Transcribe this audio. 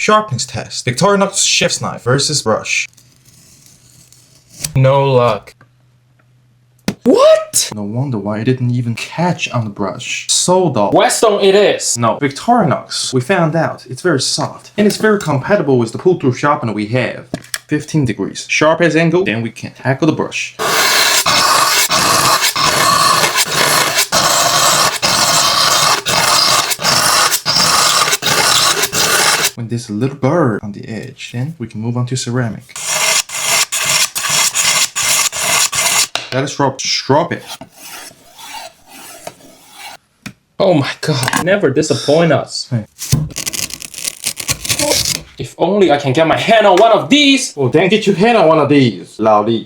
Sharpness test. Victorinox chef's knife versus brush. No luck. What? No wonder why it didn't even catch on the brush. So dull. Whetstone it is. No, Victorinox. We found out it's very soft and it's very compatible with the pull-through sharpener we have. 15 degrees. Sharp as angle, then we can tackle the brush. When there's a little bird on the edge, then we can move on to ceramic. That is drop it. Oh my god, never disappoint us. Hey. If only I can get my hand on one of these. Well, then get your hand on one of these, Lao Li.